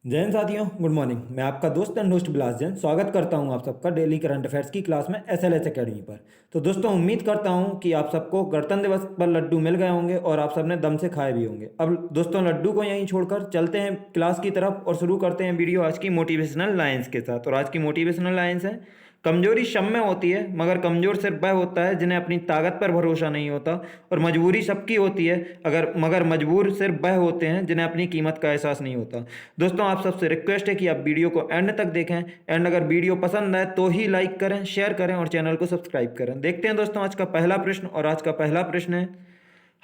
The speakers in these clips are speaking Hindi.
जय हिंद साथियों, गुड मॉर्निंग। मैं आपका दोस्त एंड होस्ट बिलास जैन स्वागत करता हूं आप सबका डेली करंट अफेयर्स की क्लास में एसएलएच एकेडमी पर। तो दोस्तों, उम्मीद करता हूं कि आप सबको गणतंत्र दिवस पर लड्डू मिल गए होंगे और आप सबने दम से खाए भी होंगे। अब दोस्तों, लड्डू को यहीं छोड़कर चलते हैं क्लास की तरफ और शुरू करते हैं वीडियो आज की मोटिवेशनल लाइन्स के साथ। और आज की मोटिवेशनल लाइन्स है, कमजोरी सब में होती है मगर कमजोर सिर्फ वह होता है जिन्हें अपनी ताकत पर भरोसा नहीं होता। और मजबूरी सबकी होती है मगर मजबूर सिर्फ वह होते हैं जिन्हें अपनी कीमत का एहसास नहीं होता। दोस्तों, आप सबसे रिक्वेस्ट है कि आप वीडियो को एंड तक देखें एंड अगर वीडियो पसंद आए तो ही लाइक करें, शेयर करें और चैनल को सब्सक्राइब करें। देखते हैं दोस्तों आज का पहला प्रश्न। और आज का पहला प्रश्न है,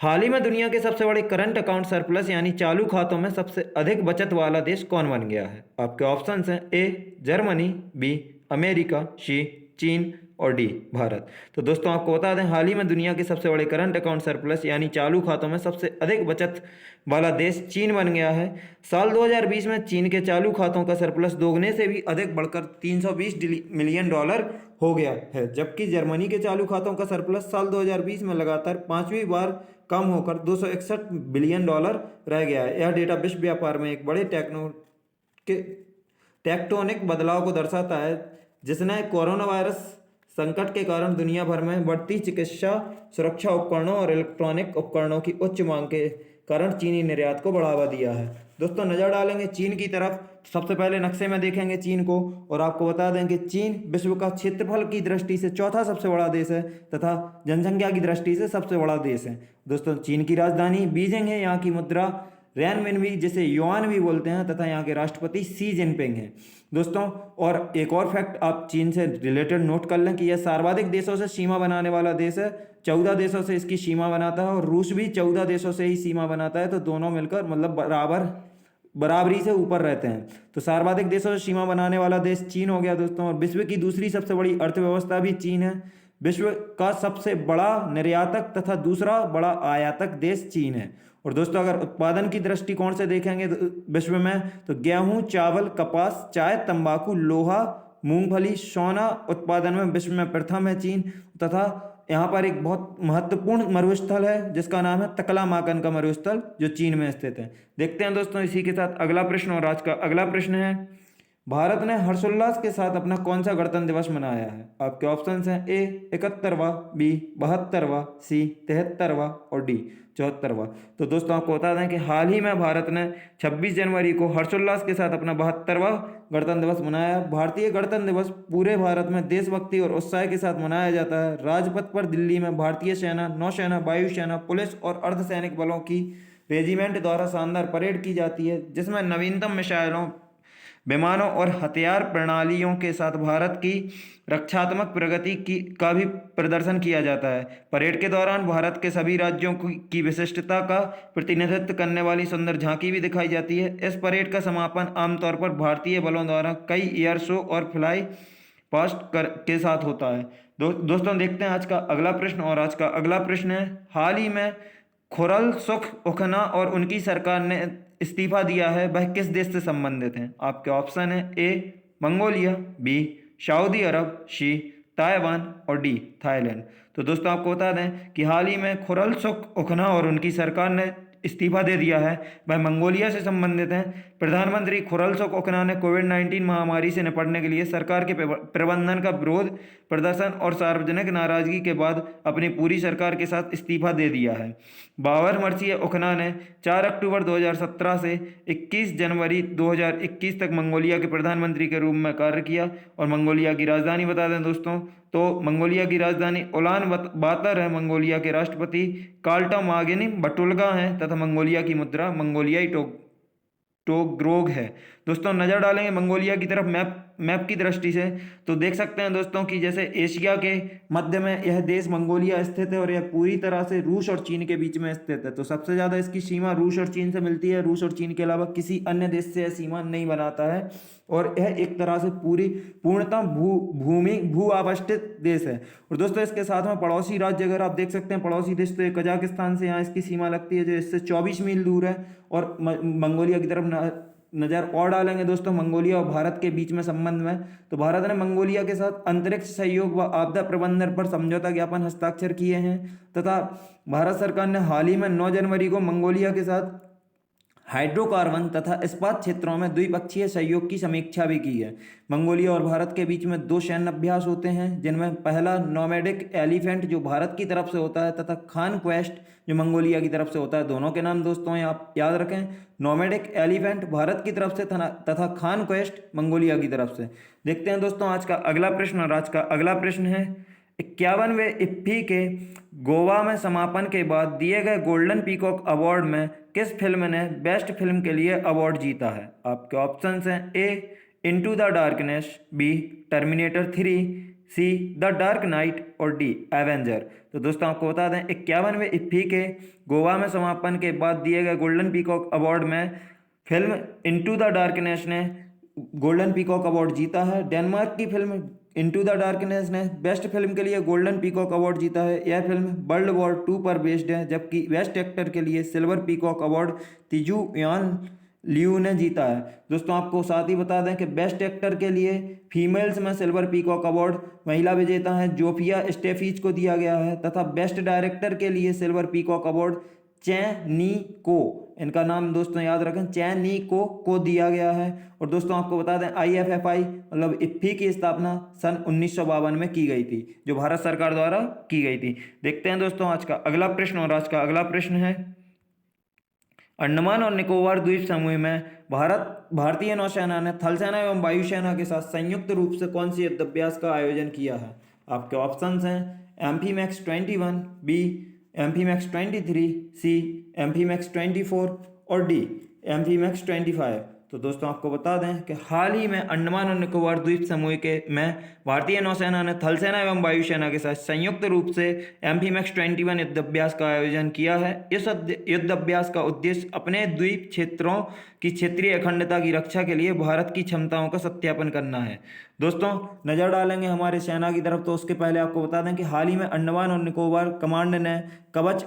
हाल ही में दुनिया के सबसे बड़े करंट अकाउंट सरप्लस यानी चालू खातों में सबसे अधिक बचत वाला देश कौन बन गया है? आपके ऑप्शंस हैं ए जर्मनी, बी अमेरिका, सी चीन और डी भारत। तो दोस्तों, आपको बता दें, हाल ही में दुनिया के सबसे बड़े करंट अकाउंट सरप्लस यानी चालू खातों में सबसे अधिक बचत वाला देश चीन बन गया है। साल 2020 में चीन के चालू खातों का सरप्लस दोगुने से भी अधिक बढ़कर $320 मिलियन हो गया है, जबकि जर्मनी के चालू खातों का सरप्लस साल 2020 में लगातार पांचवी बार कम होकर $261 बिलियन रह गया है। यह डेटा विश्व व्यापार में एक बड़े टेक्टोनिक बदलाव को दर्शाता है, जिसने कोरोना वायरस संकट के कारण दुनिया भर में बढ़ती चिकित्सा सुरक्षा उपकरणों और इलेक्ट्रॉनिक उपकरणों की उच्च मांग के कारण चीनी निर्यात को बढ़ावा दिया है। दोस्तों, नज़र डालेंगे चीन की तरफ। सबसे पहले नक्शे में देखेंगे चीन को और आपको बता दें कि चीन विश्व का क्षेत्रफल की दृष्टि से चौथा सबसे बड़ा देश है तथा जनसंख्या की दृष्टि से सबसे बड़ा देश है। दोस्तों, चीन की राजधानी बीजिंग है, यहाँ की मुद्रा रेनमिनबी जिसे युआन भी बोलते हैं तथा यहाँ के राष्ट्रपति शी जिनपिंग हैं। दोस्तों, और एक और फैक्ट आप चीन से रिलेटेड नोट कर लें कि यह सर्वाधिक देशों से सीमा बनाने वाला देश है। 14 देशों से इसकी सीमा बनाता है और रूस भी 14 देशों से ही सीमा बनाता है। तो दोनों मिलकर मतलब बराबरी से ऊपर रहते हैं। तो सर्वाधिक देशों से सीमा बनाने वाला देश चीन हो गया दोस्तों। और विश्व की दूसरी सबसे बड़ी अर्थव्यवस्था भी चीन है। विश्व का सबसे बड़ा निर्यातक तथा दूसरा बड़ा आयातक देश चीन है। और दोस्तों, अगर उत्पादन की दृष्टिकोण से देखेंगे विश्व में, तो गेहूं, चावल, कपास, चाय, तंबाकू, लोहा, मूंगफली, सोना उत्पादन में विश्व में प्रथम है चीन। तथा यहाँ पर एक बहुत महत्वपूर्ण मरुस्थल है जिसका नाम है तकलामाकन का मरुस्थल, जो चीन में स्थित है। देखते हैं दोस्तों इसी के साथ अगला प्रश्न। और आज का अगला प्रश्न है, भारत ने हर्षोल्लास के साथ अपना कौन सा गणतंत्र दिवस मनाया है? आपके ऑप्शंस हैं ए 71वां, बी 72वां, सी 73वां और डी 74वां। तो दोस्तों, आपको बता दें कि हाल ही में भारत ने 26 जनवरी को हर्षोल्लास के साथ अपना 72वां गणतंत्र दिवस मनाया। भारतीय गणतंत्र दिवस पूरे भारत में देशभक्ति और उत्साह के साथ मनाया जाता है। राजपथ पर दिल्ली में भारतीय सेना, नौसेना, वायुसेना, पुलिस और अर्धसैनिक बलों की रेजिमेंट द्वारा शानदार परेड की जाती है, जिसमें नवीनतम मिसाइलों, विमानों और हथियार प्रणालियों के साथ भारत की रक्षात्मक प्रगति का भी प्रदर्शन किया जाता है। परेड के दौरान भारत के सभी राज्यों की विशिष्टता का प्रतिनिधित्व करने वाली सुंदर झांकी भी दिखाई जाती है। इस परेड का समापन आमतौर पर भारतीय बलों द्वारा कई एयर शो और फ्लाई पास्ट के साथ होता है। दोस्तों, देखते हैं आज का अगला प्रश्न। और आज का अगला प्रश्न है, हाल ही में खुरलसुख उखना और उनकी सरकार ने इस्तीफा दिया है, वह किस देश से संबंधित हैं? आपके ऑप्शन है ए मंगोलिया, बी सऊदी अरब, सी ताइवान और डी थाईलैंड। तो दोस्तों, आपको बता दें कि हाल ही में खुरलसुख उखना और उनकी सरकार ने इस्तीफा दे दिया है, वह मंगोलिया से संबंधित हैं। प्रधानमंत्री खुरलसुख उखना ने कोविड-19 महामारी से निपटने के लिए सरकार के प्रबंधन का विरोध प्रदर्शन और सार्वजनिक नाराजगी के बाद अपनी पूरी सरकार के साथ इस्तीफा दे दिया है। 52 वर्षीय उखना ने 4 अक्टूबर 2017 से 21 जनवरी 2021 तक मंगोलिया के प्रधानमंत्री के रूप में कार्य किया। और मंगोलिया की राजधानी बता दें दोस्तों, तो मंगोलिया की राजधानी उलान बातर है। मंगोलिया के राष्ट्रपति काल्टमागिन बटुल्गा हैं तथा मंगोलिया की मुद्रा मंगोलियाई टोग्रोग है। दोस्तों, नज़र डालेंगे मंगोलिया की तरफ मैप की दृष्टि से, तो देख सकते हैं दोस्तों कि जैसे एशिया के मध्य में यह देश मंगोलिया स्थित है और यह पूरी तरह से रूस और चीन के बीच में स्थित है। तो सबसे ज़्यादा इसकी सीमा रूस और चीन से मिलती है। रूस और चीन के अलावा किसी अन्य देश से यह सीमा नहीं बनाता है और यह एक तरह से पूर्णतः भू आवस्थित देश है। और दोस्तों, इसके साथ में पड़ोसी राज्य अगर आप देख सकते हैं, पड़ोसी देश तो कजाकिस्तान से यहाँ इसकी सीमा लगती है, जो इससे 24 मील दूर है। और मंगोलिया की तरफ नज़र और डालेंगे दोस्तों, मंगोलिया और भारत के बीच में संबंध में, तो भारत ने मंगोलिया के साथ अंतरिक्ष सहयोग व आपदा प्रबंधन पर समझौता ज्ञापन हस्ताक्षर किए हैं। तथा भारत सरकार ने हाल ही में 9 जनवरी को मंगोलिया के साथ हाइड्रोकार्बन तथा इस्पात क्षेत्रों में द्विपक्षीय सहयोग की समीक्षा भी की है। मंगोलिया और भारत के बीच में 2 सैन्य अभ्यास होते हैं, जिनमें पहला नोमैडिक एलिफेंट जो भारत की तरफ से होता है तथा खान क्वेस्ट जो मंगोलिया की तरफ से होता है। दोनों के नाम दोस्तों आप याद रखें, नोमैडिक एलिफेंट भारत की तरफ से तथा खान क्वेस्ट मंगोलिया की तरफ से। देखते हैं दोस्तों आज का अगला प्रश्न, और आज का अगला प्रश्न है 51वें इफ्फी के गोवा में समापन के बाद दिए गए गोल्डन पीकॉक अवार्ड में किस फिल्म ने बेस्ट फिल्म के लिए अवार्ड जीता है। आपके ऑप्शंस हैं A Into the Darkness, B Terminator 3, C the Dark Knight और डी एवेंजर। तो दोस्तों आपको बता दें 51वें इफ्फी के गोवा में समापन के बाद दिए गए गोल्डन पीकॉक अवार्ड में फिल्म इनटू द डार्कनेस ने गोल्डन पीकॉक अवार्ड जीता है। डेनमार्क की फिल्म इनटू द डार्कनेस ने बेस्ट फिल्म के लिए गोल्डन पीकॉक अवार्ड जीता है। यह फिल्म वर्ल्ड वॉर 2 पर बेस्ड है, जबकि बेस्ट एक्टर के लिए सिल्वर पीकॉक अवार्ड तिजू यान लियू ने जीता है। दोस्तों आपको साथ ही बता दें कि बेस्ट एक्टर के लिए फीमेल्स में सिल्वर पीकॉक अवार्ड महिला विजेता हैं जोफिया स्टेफीज को दिया गया है, तथा बेस्ट डायरेक्टर के लिए सिल्वर पीकॉक अवार्ड चैन नी को, इनका नाम दोस्तों याद रखें, चैन नी को दिया गया है। और दोस्तों आपको बता दें IFFI मतलब इफ्फी की स्थापना सन 1952 में की गई थी, जो भारत सरकार द्वारा की गई थी। देखते हैं दोस्तों आज का अगला प्रश्न, और आज का अगला प्रश्न है अंडमान और निकोबार द्वीप समूह में भारतीय नौसेना ने थल सेना एवं वायुसेना के साथ संयुक्त रूप से कौन सी युद्धाभ्यास का आयोजन किया है। आपके ऑप्शंस हैं एम्फीमैक्स 21, बी एम्फीमैक्स 23, सी एम्फीमैक्स 24 और डी एम्फीमैक्स 25। तो दोस्तों आपको बता दें कि हाल ही में अंडमान और निकोबार द्वीप समूह के में भारतीय नौसेना ने थल सेना एवं वायुसेना के साथ संयुक्त रूप से एम्फीमैक्स 21 युद्धाभ्यास का आयोजन किया है। इस युद्धाभ्यास का उद्देश्य अपने द्वीप क्षेत्रों की क्षेत्रीय अखंडता की रक्षा के लिए भारत की क्षमताओं का सत्यापन करना है। दोस्तों नज़र डालेंगे हमारे सेना की तरफ, तो उसके पहले आपको बता दें कि हाल ही में अंडमान और निकोबार कमांड ने कवच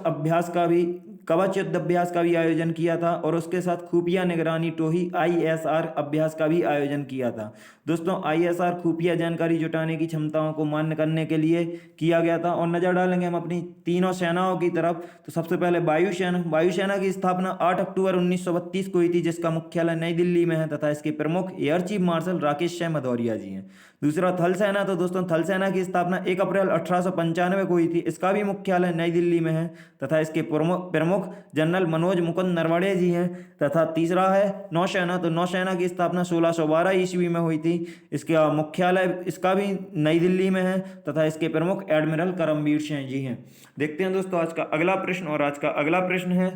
युद्ध अभ्यास का भी आयोजन किया था, और उसके साथ खुफिया निगरानी टोही ISR अभ्यास का भी आयोजन किया था। दोस्तों ISR खुफिया जानकारी जुटाने की क्षमताओं को मान्य करने के लिए किया गया था। और नज़र डालेंगे हम अपनी तीनों सेनाओं की तरफ, तो सबसे पहले वायुसेना की स्थापना 8 अक्टूबर 1932 को हुई थी, जिसका मुख्यालय नई दिल्ली में है, तथा इसके प्रमुख air chief marshal Rakesh Singh Bhadauria ji हैं। दूसरा थल सेना, तो दोस्तों थल सेना की स्थापना 1 अप्रैल 1895 को हुई थी, इसका भी मुख्यालय नई दिल्ली में है, तथा इसके प्रमुख जनरल मनोज मुकुंद नरवणे जी हैं। तथा तीसरा है नौसेना, तो नौसेना की स्थापना 1612 ईस्वी में हुई थी, इसका मुख्यालय इसका भी नई दिल्ली में है, तथा इसके प्रमुख एडमिरल करमबीर सिंह जी हैं। देखते हैं दोस्तों आज का अगला प्रश्न, और आज का अगला प्रश्न है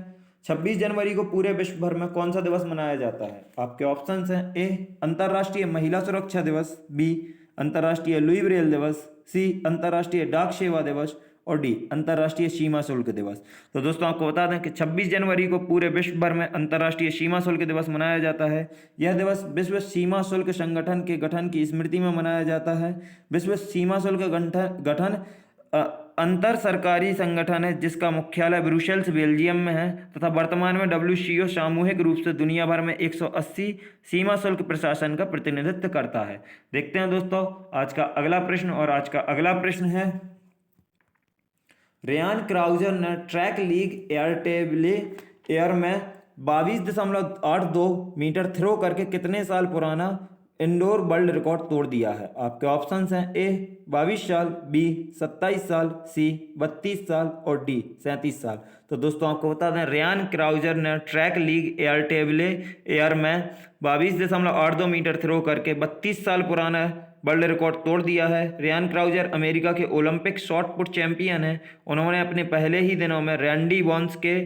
26 जनवरी को पूरे विश्व भर में कौन सा दिवस मनाया जाता है। आपके ऑप्शंस हैं ए अंतर्राष्ट्रीय महिला सुरक्षा दिवस, बी अंतर्राष्ट्रीय लुई ब्रेल दिवस, सी अंतर्राष्ट्रीय डाक सेवा दिवस और डी अंतर्राष्ट्रीय सीमा शुल्क दिवस। तो दोस्तों आपको बता दें कि 26 जनवरी को पूरे विश्व भर में अंतर्राष्ट्रीय सीमा शुल्क दिवस मनाया जाता है। यह दिवस विश्व सीमा शुल्क संगठन के गठन की स्मृति में मनाया जाता है। विश्व सीमा शुल्क गठन अंतर सरकारी संगठन है, जिसका मुख्यालय ब्रुसेल्स बेल्जियम में है, तथा वर्तमान में WCO सामूहिक रूप से दुनिया भर में 180 सीमा शुल्क प्रशासन का प्रतिनिधित्व करता है। देखते हैं दोस्तों आज का अगला प्रश्न, और आज का अगला प्रश्न है रेयान क्राउजर ने ट्रैक लीग एयरटेबले एयर में 22.82 मीटर थ्रो करके कितने साल पुराना इंडोर वर्ल्ड रिकॉर्ड तोड़ दिया है। आपके ऑप्शंस हैं ए 22 साल, बी 27 साल, सी 32 साल और डी 37 साल। तो दोस्तों आपको बता दें रेयान क्राउजर ने ट्रैक लीग एयरटेबले एयर में 22.82 मीटर थ्रो करके 32 साल पुराना वर्ल्ड रिकॉर्ड तोड़ दिया है। रेयान क्राउजर अमेरिका के ओलंपिक शॉट पुट चैंपियन हैं। उन्होंने अपने पहले ही दिनों में रैंडी बॉन्स के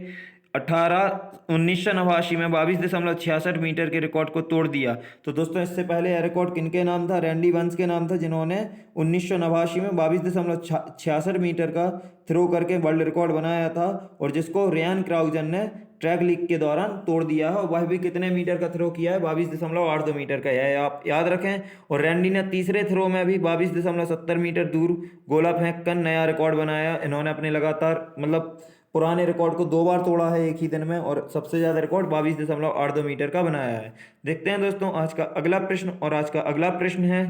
1989 में 22.66 मीटर के रिकॉर्ड को तोड़ दिया। तो दोस्तों इससे पहले यह रिकॉर्ड किनके नाम था? रैंडी बॉन्स के नाम था, जिन्होंने 1989 में 22.66 मीटर का थ्रो करके वर्ल्ड रिकॉर्ड बनाया था, और जिसको रेयान क्राउजर ने ट्रैक लीग के दौरान तोड़ दिया है। वह भी कितने मीटर का थ्रो किया है? 22.82 मीटर का है, आप याद रखें। और रैंडी ने तीसरे थ्रो में भी 22.70 मीटर दूर गोला फेंक कर नया रिकॉर्ड बनाया। इन्होंने अपने लगातार पुराने रिकॉर्ड को 2 बार तोड़ा है एक ही दिन में, और सबसे ज़्यादा रिकॉर्ड 22.82 मीटर का बनाया है। देखते हैं दोस्तों आज का अगला प्रश्न, और आज का अगला प्रश्न है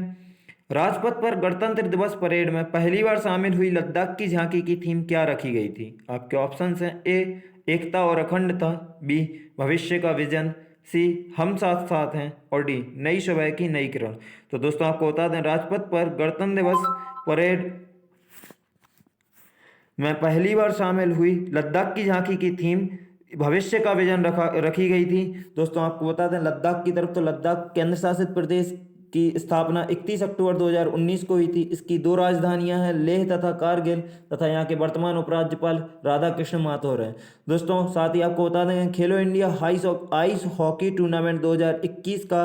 राजपथ पर गणतंत्र दिवस परेड में पहली बार शामिल हुई लद्दाख की झांकी की थीम क्या रखी गई थी? आपके ऑप्शंस हैं ए एकता और अखंडता, बी भविष्य का विजन, सी हम साथ साथ हैं, और डी नई सुबह की नई किरण। तो दोस्तों आपको बता दें, राजपथ पर गणतंत्र दिवस परेड में पहली बार शामिल हुई लद्दाख की झांकी की थीम भविष्य का विजन रखी गई थी। दोस्तों आपको बता दें, लद्दाख की तरफ तो लद्दाख केंद्र शासित प्रदेश की स्थापना 31 अक्टूबर 2019 को हुई थी। इसकी दो राजधानियां हैं, लेह तथा कारगिल, तथा यहाँ के वर्तमान उपराज्यपाल राधा कृष्ण माथुर हैं। दोस्तों साथ ही आपको बता दें, खेलो इंडिया आइस हॉकी टूर्नामेंट 2021 का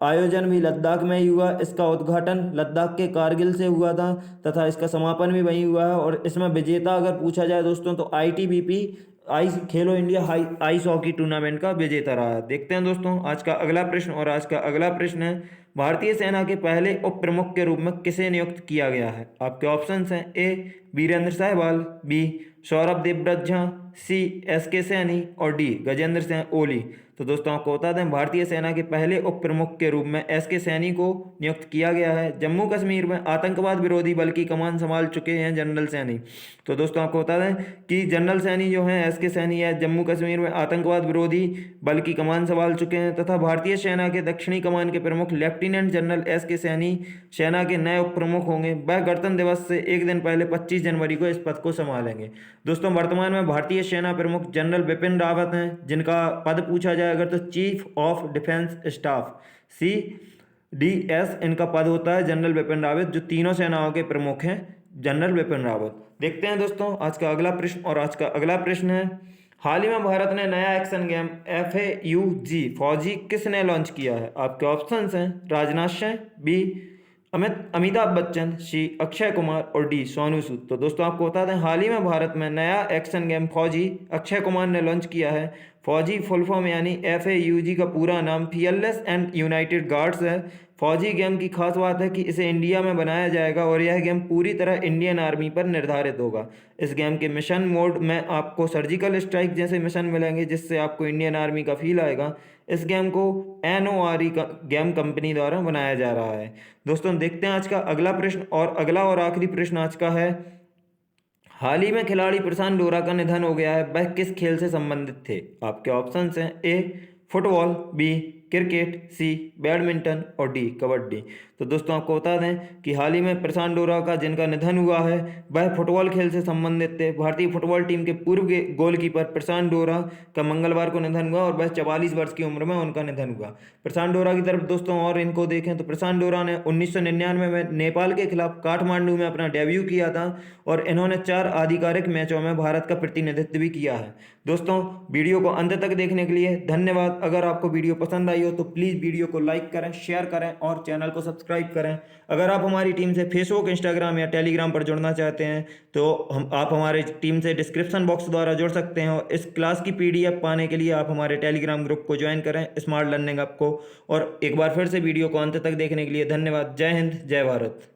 आयोजन भी लद्दाख में ही हुआ। इसका उद्घाटन लद्दाख के कारगिल से हुआ था तथा इसका समापन भी वहीं हुआ है। और इसमें विजेता अगर पूछा जाए दोस्तों, तो आईटीबीपी खेलो इंडिया आइस हॉकी टूर्नामेंट का विजेता रहा है। देखते हैं दोस्तों आज का अगला प्रश्न, और आज का अगला प्रश्न है, भारतीय सेना के पहले उप प्रमुख के रूप में किसे नियुक्त किया गया है? आपके ऑप्शंस हैं, ए वीरेंद्र सहवाल, बी सौरभ देवव्रत झा, सी एसके सैनी, और डी गजेंद्र सिंह ओली। तो दोस्तों आपको बता दें, भारतीय सेना के पहले उप प्रमुख के रूप में एसके सैनी को नियुक्त किया गया है। जम्मू कश्मीर में आतंकवाद विरोधी बल की कमान संभाल चुके हैं जनरल सैनी। तो दोस्तों आपको बता दें कि जनरल सैनी जो हैं, एसके सैनी है, जम्मू कश्मीर में आतंकवाद विरोधी बल की कमान संभाल चुके हैं तथा भारतीय सेना के दक्षिणी कमान के प्रमुख लेफ्टिनेंट जनरल एसके सैनी सेना के नए उप प्रमुख होंगे। वह गणतंत्र दिवस से एक दिन पहले 25 जनवरी को इस पद को संभालेंगे। दोस्तों वर्तमान में भारतीय सेना प्रमुख जनरल बिपिन रावत हैं, जिनका पद पूछा जाए अगर तो chief of defence staff, CDS इनका पद होता है, जनरल बिपिन रावत, जो तीनों सेनाओं के प्रमुख हैं, जनरल बिपिन रावत। देखते हैं दोस्तों आज का अगला प्रश्न, और आज का अगला प्रश्न है, हाल ही में भारत ने नया एक्शन गेम FAUG फौजी किसने लॉन्च किया है? आपके ऑप्शंस हैं, राजनाथ सिंह, बी अमिताभ बच्चन, सी अक्षय कुमार, और डी सोनू सूद। तो दोस्तों आपको बता दें, हाल ही में भारत में नया एक्शन गेम फौजी अक्षय कुमार ने लॉन्च किया है। फौजी फुल फॉर्म यानी FAUG का पूरा नाम फियरलेस एंड यूनाइटेड गार्ड्स है। फौजी गेम की खास बात है कि इसे इंडिया में बनाया जाएगा और यह गेम पूरी तरह इंडियन आर्मी पर निर्धारित होगा। इस गेम के मिशन मोड में आपको सर्जिकल स्ट्राइक जैसे मिशन मिलेंगे, जिससे आपको इंडियन आर्मी का फील आएगा। इस गेम को NORE गेम कंपनी द्वारा बनाया जा रहा है। दोस्तों देखते हैं आज का अगला प्रश्न, और अगला और आखिरी प्रश्न आज का है, हाल ही में खिलाड़ी प्रशांत डोरा का निधन हो गया है, वह किस खेल से संबंधित थे? आपके ऑप्शंस हैं, ए फुटबॉल, बी क्रिकेट, सी बैडमिंटन, और डी कबड्डी। तो दोस्तों आपको बता दें कि हाल ही में प्रशांत डोरा का जिनका निधन हुआ है, वह फुटबॉल खेल से संबंधित थे। भारतीय फुटबॉल टीम के पूर्व गोलकीपर प्रशांत डोरा का मंगलवार को निधन हुआ और वह 44 वर्ष की उम्र में उनका निधन हुआ। प्रशांत डोरा की तरफ दोस्तों और इनको देखें तो प्रशांत डोरा ने 1999 में नेपाल के खिलाफ काठमांडू में अपना डेब्यू किया था और इन्होंने 4 आधिकारिक मैचों में भारत का प्रतिनिधित्व भी किया है। दोस्तों वीडियो को अंत तक देखने के लिए धन्यवाद। अगर आपको वीडियो पसंद आई हो तो प्लीज़ वीडियो को लाइक करें, शेयर करें और चैनल को सब्सक्राइब करें। अगर आप हमारी टीम से फेसबुक, इंस्टाग्राम या टेलीग्राम पर जुड़ना चाहते हैं तो आप हमारे टीम से डिस्क्रिप्शन बॉक्स द्वारा जुड़ सकते हैं। और इस क्लास की PDF पाने के लिए आप हमारे टेलीग्राम ग्रुप को ज्वाइन करें, स्मार्ट लर्निंग ऐप को। और एक बार फिर से वीडियो को अंत तक देखने के लिए धन्यवाद। जय हिंद, जय भारत।